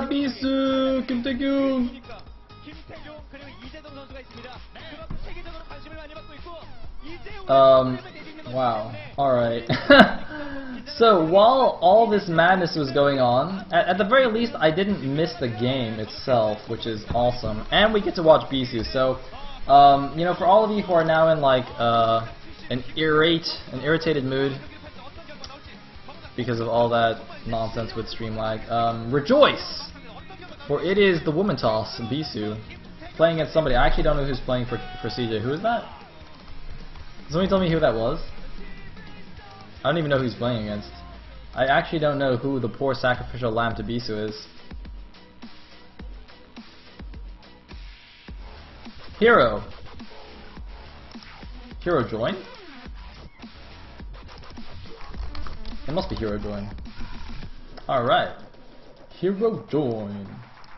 Bisu, 김태균. Wow. Alright. So, while all this madness was going on, at the very least, I didn't miss the game itself, which is awesome. And we get to watch Bisu. So, you know, for all of you who are now in, like, an irritated mood because of all that nonsense with stream lag, rejoice! For it is the woman toss, Bisu, playing against somebody. I actually don't know who's playing for CJ. Who is that? Somebody tell me who that was? I don't even know who he's playing against. I actually don't know who the poor sacrificial lamb to Bisu is. Hero. Hero join? It must be Hero join. Alright. Hero join.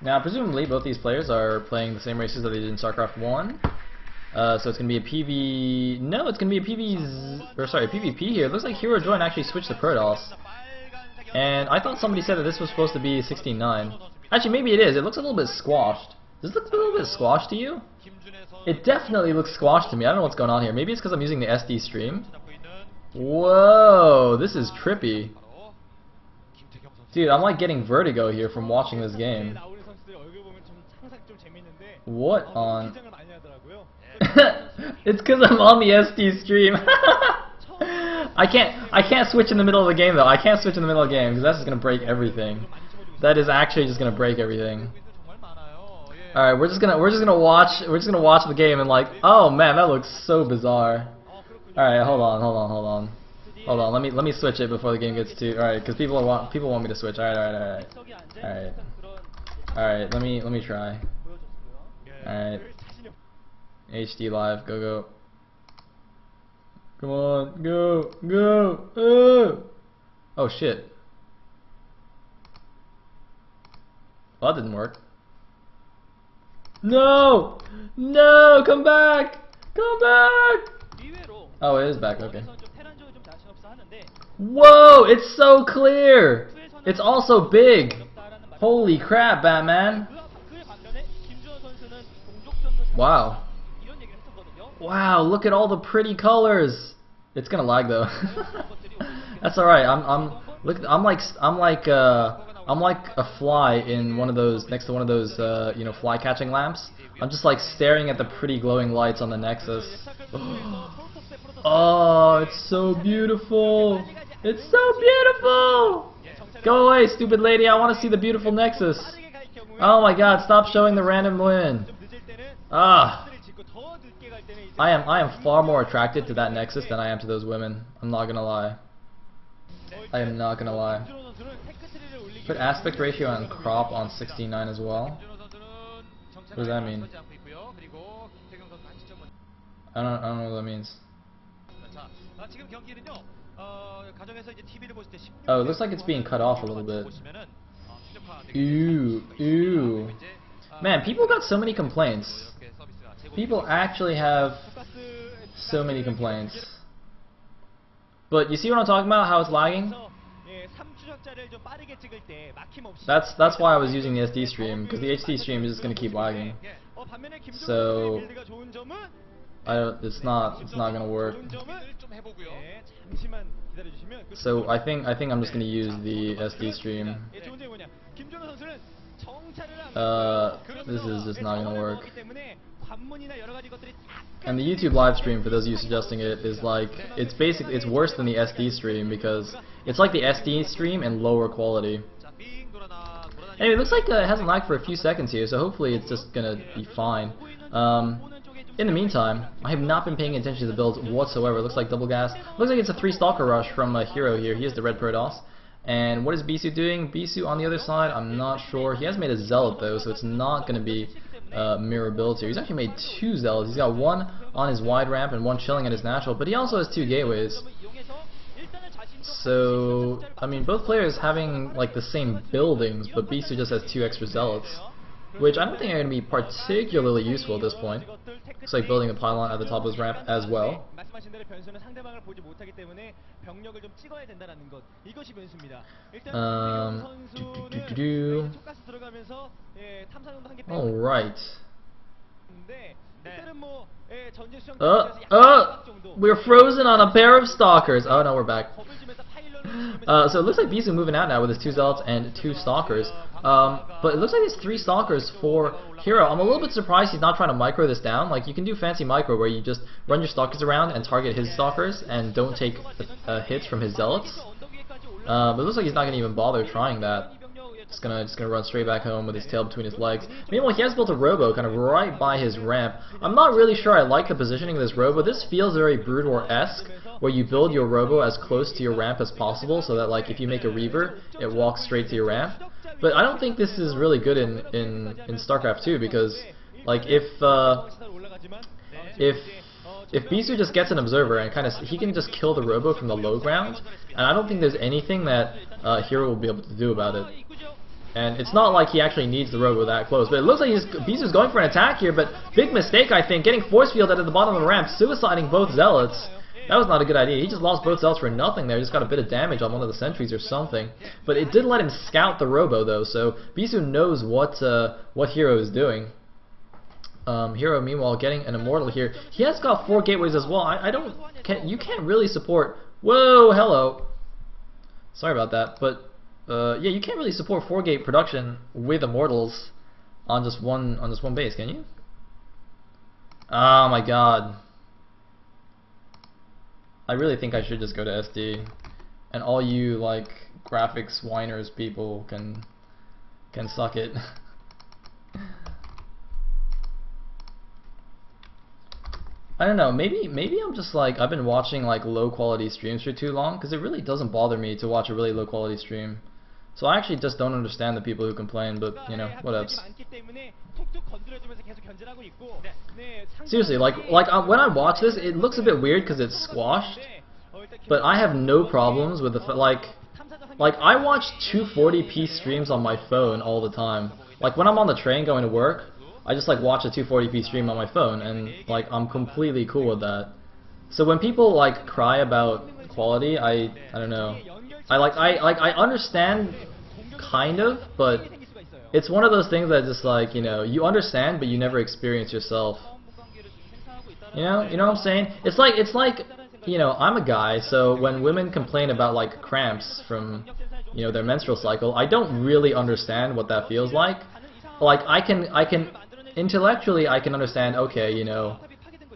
Now presumably both these players are playing the same races that they did in StarCraft 1. So it's gonna be a PV. No, it's gonna be a PvP here. It looks like Hero Join actually switched to Protoss. And I thought somebody said that this was supposed to be 16-9. Actually, maybe it is. It looks a little bit squashed. Does it look a little bit squashed to you? It definitely looks squashed to me. I don't know what's going on here. Maybe it's because I'm using the SD stream. Whoa, this is trippy. Dude, I'm like getting vertigo here from watching this game. What on? It's because I'm on the SD stream. I can't switch in the middle of the game though. I can't switch in the middle of the game because that's just gonna break everything. That is actually just gonna break everything. All right, we're just gonna watch the game and like, oh man, that looks so bizarre. All right, hold on. Let me switch it before the game gets too. All right, because people want me to switch. All right. Let me try. All right. HD live, go. Come on, go. Oh shit. Well, that didn't work. No, come back. Oh, it is back. Okay. Whoa, it's so clear. It's also big. Holy crap, Batman. Wow, look at all the pretty colors. It's gonna lag though. That's all right. I'm like a fly in one of those next to one of those you know, fly catching lamps. I'm just like staring at the pretty glowing lights on the Nexus. Oh, it's so beautiful. It's so beautiful. Go away, stupid lady. I want to see the beautiful Nexus. Oh my God! Stop showing the random win. Ah. I am far more attracted to that Nexus than I am to those women. I'm not gonna lie. I am not gonna lie. Put aspect ratio and crop on 69 as well. What does that mean? I don't know what that means. Oh, it looks like it's being cut off a little bit. Ew. Man, people got so many complaints. People actually have so many complaints. But you see what I'm talking about? How it's lagging? That's why I was using the SD stream, because the HD stream is just gonna keep lagging. So it's not gonna work. So I think I'm just gonna use the SD stream. This is just not gonna work. And the YouTube live stream, for those of you suggesting it, is like, it's worse than the SD stream because it's like the SD stream in lower quality. Anyway, it looks like it hasn't lagged for a few seconds here, so hopefully it's just gonna be fine. In the meantime, I have not been paying attention to the builds whatsoever. It looks like double gas. Looks like it's a 3 Stalker Rush from a Hero here. He has the red Protoss. And what is Bisu doing? Bisu on the other side, I'm not sure. He has made a Zealot though, so it's not going to be mirror builds here. He's actually made 2 Zealots. He's got one on his wide ramp and one chilling at his natural, but he also has 2 gateways. So, I mean, both players having like the same buildings, but Bisu just has 2 extra Zealots. which I don't think are going to be particularly useful at this point. Looks like building a pylon at the top of his ramp as well. Alright. We're frozen on a pair of stalkers. Oh no, we're back. So it looks like Bisu moving out now with his 2 zealots and 2 stalkers. But it looks like it's 3 stalkers for Hero. I'm a little bit surprised he's not trying to micro this down. Like, you can do fancy micro where you just run your stalkers around and target his stalkers and don't take hits from his zealots. But it looks like he's not going to even bother trying that. Just gonna run straight back home with his tail between his legs. Meanwhile, he has built a robo kind of right by his ramp. I'm not really sure I like the positioning of this robo. This feels very Brood War-esque, where you build your robo as close to your ramp as possible, so that like if you make a Reaver, it walks straight to your ramp. But I don't think this is really good in StarCraft 2, because like if Bisu just gets an observer and he can just kill the robo from the low ground, and I don't think there's anything that Hero will be able to do about it. And it's not like he actually needs the robo that close, but it looks like Bisu's going for an attack here, but big mistake I think, getting force fielded at the bottom of the ramp, suiciding both zealots. That was not a good idea. He just lost both zealots for nothing there, just got a bit of damage on one of the sentries or something. But it did let him scout the robo though, so Bisu knows what Hero is doing. Hero meanwhile getting an immortal here. He has got 4 gateways as well. You can't really support. Whoa, hello. Sorry about that, but yeah, you can't really support 4-gate production with immortals on just one base, can you? Oh my god. I really think I should just go to SD, and all you like graphics whiners people can suck it. I don't know, maybe I'm just like, I've been watching like low quality streams for too long, because it really doesn't bother me to watch a really low quality stream. So I actually just don't understand the people who complain, but you know, whatevs. Seriously, like when I watch this, it looks a bit weird because it's squashed, but I have no problems with the like I watch 240p streams on my phone all the time. Like when I'm on the train going to work, I just like watch a 240p stream on my phone, and like I'm completely cool with that. So when people like cry about quality, I don't know. I understand kind of, but it's one of those things that just like, you know, you understand but you never experience yourself. You know what I'm saying? It's like, you know, I'm a guy, so when women complain about like cramps from, you know, their menstrual cycle, I don't really understand what that feels like. Like I can intellectually I can understand, okay, you know,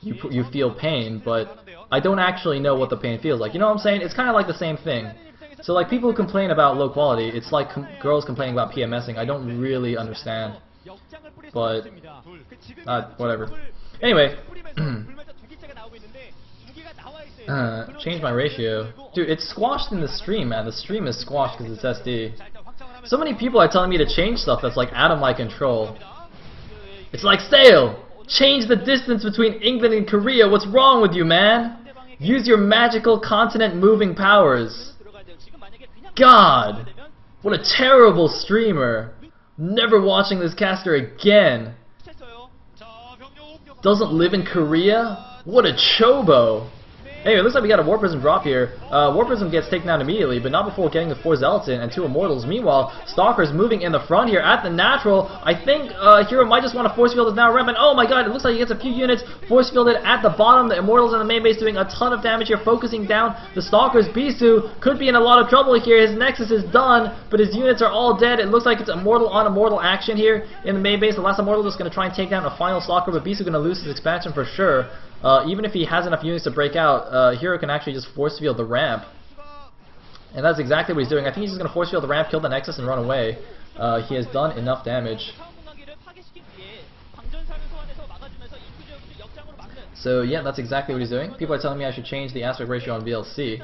you feel pain, but I don't actually know what the pain feels like. You know what I'm saying? It's kind of like the same thing. So like people who complain about low quality, it's like girls complaining about PMSing. I don't really understand. But whatever. Anyway, change my ratio. Dude, it's squashed in the stream, man. The stream is squashed because it's SD. So many people are telling me to change stuff that's like out of my control. It's like, Sayle, change the distance between England and Korea. What's wrong with you, man? Use your magical continent-moving powers. God, what a terrible streamer. Never watching this caster again. Doesn't live in Korea? What a chobo. Anyway, it looks like we got a War Prism drop here. War Prism gets taken down immediately, but not before getting the 4 Zealots in and 2 Immortals. Meanwhile, Stalker's moving in the front here at the natural. I think Hero might just want to force field his now ramp, and oh my god, it looks like he gets a few units force fielded at the bottom. The Immortals in the main base doing a ton of damage here, focusing down the Stalkers. Bisu could be in a lot of trouble here. His Nexus is done, but his units are all dead. It looks like it's Immortal on Immortal action here in the main base. The last Immortal is going to try and take down a final Stalker, but Bisu going to lose his expansion for sure. Even if he has enough units to break out, Hero can actually just force field the ramp. And that's exactly what he's doing. I think he's just going to force field the ramp, kill the Nexus, and run away. He has done enough damage. So yeah, that's exactly what he's doing. People are telling me I should change the aspect ratio on VLC.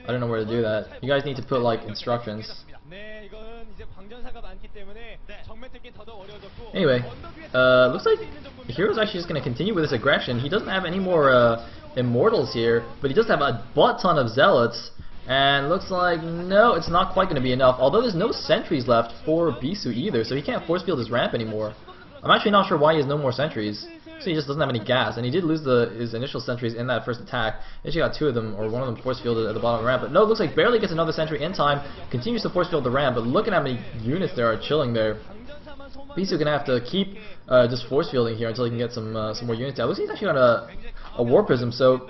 I don't know where to do that. You guys need to put like instructions. Anyway, looks like Hero's actually just going to continue with this aggression. He doesn't have any more Immortals here, but he does have a butt ton of Zealots. And looks like, no, it's not quite going to be enough. Although there's no sentries left for Bisu either, so he can't force field his ramp anymore. I'm actually not sure why he has no more sentries. So he just doesn't have any gas, and he did lose his initial sentries in that first attack. He actually got 2 of them, or 1 of them force fielded at the bottom of the ramp. But no, it looks like barely gets another sentry in time. Continues to force field the ramp, but look at how many units there are chilling there. Bisu gonna have to keep just force fielding here until he can get some more units out. Looks like he's actually got a War Prism, so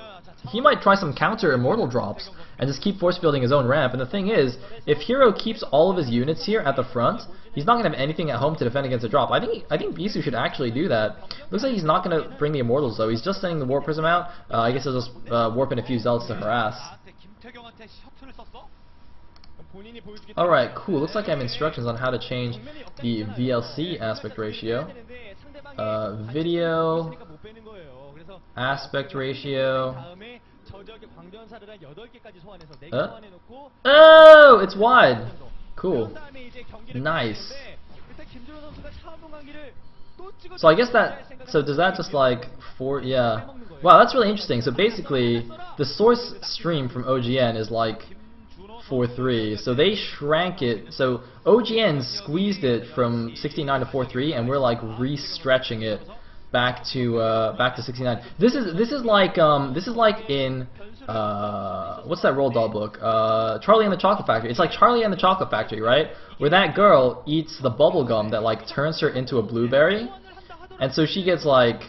he might try some counter immortal drops and just keep force fielding his own ramp. And the thing is, if Hero keeps all of his units here at the front, he's not going to have anything at home to defend against a drop. I think Bisu should actually do that. Looks like he's not going to bring the Immortals though. He's just sending the War Prism out. I guess he'll just warp in a few Zealots to harass. Alright, cool. Looks like I have instructions on how to change the VLC aspect ratio. Video aspect ratio. Oh, it's wide. Cool. Nice. So I guess so does that just like yeah. Wow, that's really interesting. So basically, the source stream from OGN is like 4.3. So they shrank it. So OGN squeezed it from 69 to 4.3, and we're like re-stretching it back to 69. This is like in what's that Roald Dahl book? Charlie and the Chocolate Factory. It's like Charlie and the Chocolate Factory, right? Where that girl eats the bubble gum that like turns her into a blueberry, and so she gets like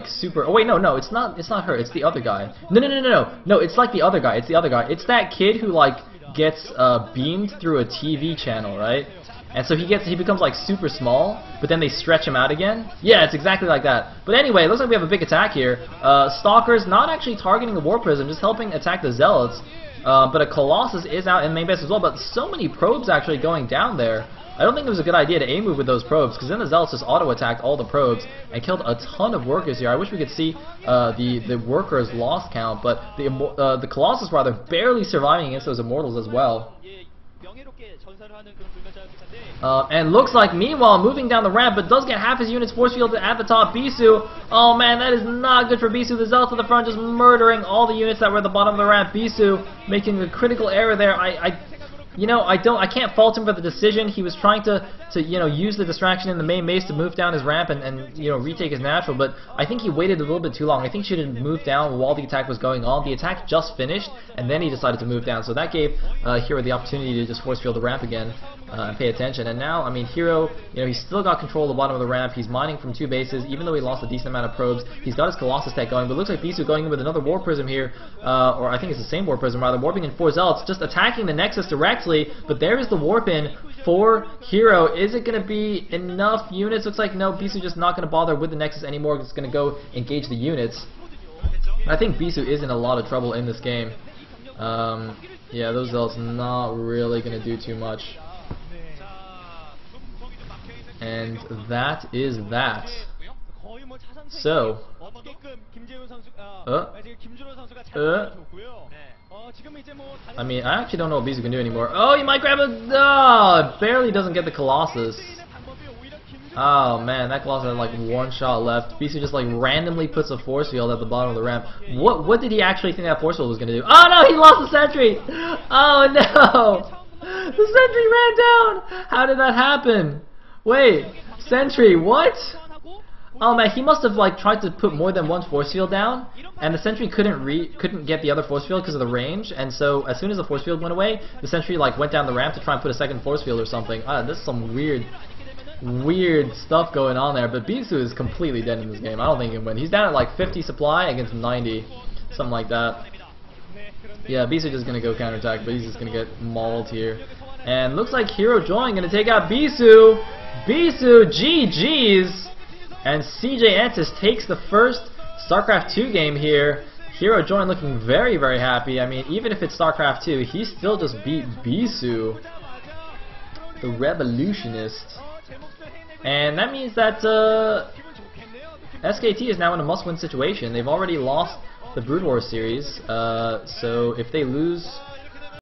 super. Oh wait, no, it's not her. It's the other guy. No, it's like the other guy. It's the other guy. It's that kid who like gets beamed through a TV channel, right? And so he becomes like super small, but then they stretch him out again. Yeah, it's exactly like that. But anyway, it looks like we have a big attack here. Stalkers not actually targeting the War Prism, just helping attack the Zealots. But a Colossus is out in main base as well. But so many probes actually going down there. I don't think it was a good idea to A-move with those probes, because then the Zealots just auto-attacked all the probes and killed a ton of workers here. I wish we could see the workers' loss count, but the Colossus rather barely surviving against those Immortals as well. And looks like, meanwhile, moving down the ramp, but does get half his units force fielded at the top. Bisu, oh man, that is not good for Bisu. The Zealots at the front just murdering all the units that were at the bottom of the ramp. Bisu making a critical error there. I can't fault him for the decision. He was trying to use the distraction in the main base to move down his ramp and retake his natural, but I think he waited a little bit too long. I think he should have moved down while the attack was going on. The attack just finished, and then he decided to move down, so that gave Hero the opportunity to just force field the ramp again and pay attention. And now, I mean, Hero, he's still got control of the bottom of the ramp. He's mining from 2 bases, even though he lost a decent amount of probes. He's got his Colossus tech going, but it looks like Bisu going in with another War Prism here, or I think it's the same War Prism rather, warping in 4 Zealots, just attacking the Nexus directly, but there is the warp in for Hero. Is it going to be enough units? Looks like no, Bisu just not going to bother with the Nexus anymore. It's going to go engage the units. I think Bisu is in a lot of trouble in this game. Yeah, those Zealots not really going to do too much. And that is that. So, I mean, I actually don't know what Bisu can do anymore. Oh, he might grab a... Oh, it barely doesn't get the Colossus. Oh, man, that Colossus had like 1 shot left. Bisu just like randomly puts a force field at the bottom of the ramp. What did he actually think that force field was going to do? Oh, no, he lost the sentry! Oh, no! The sentry ran down! How did that happen? Wait, sentry, what? Oh man, he must have like tried to put more than 1 force field down, and the sentry couldn't get the other force field because of the range, and so as soon as the force field went away, the sentry like went down the ramp to try and put a 2nd force field or something. This is some weird stuff going on there, but Bisu is completely dead in this game. I don't think he can win. He's down at like 50 supply against 90, something like that. Yeah, Bisu just gonna go counterattack, but he's just gonna get mauled here. And looks like Hero Join gonna take out Bisu. Bisu, GG's. And CJ Antis takes the first StarCraft 2 game here. Hero Join looking very, very happy. I mean, even if it's StarCraft 2, he still just beat Bisu, the Revolutionist. And that means that SKT is now in a must-win situation. They've already lost the Brood War series, so if they lose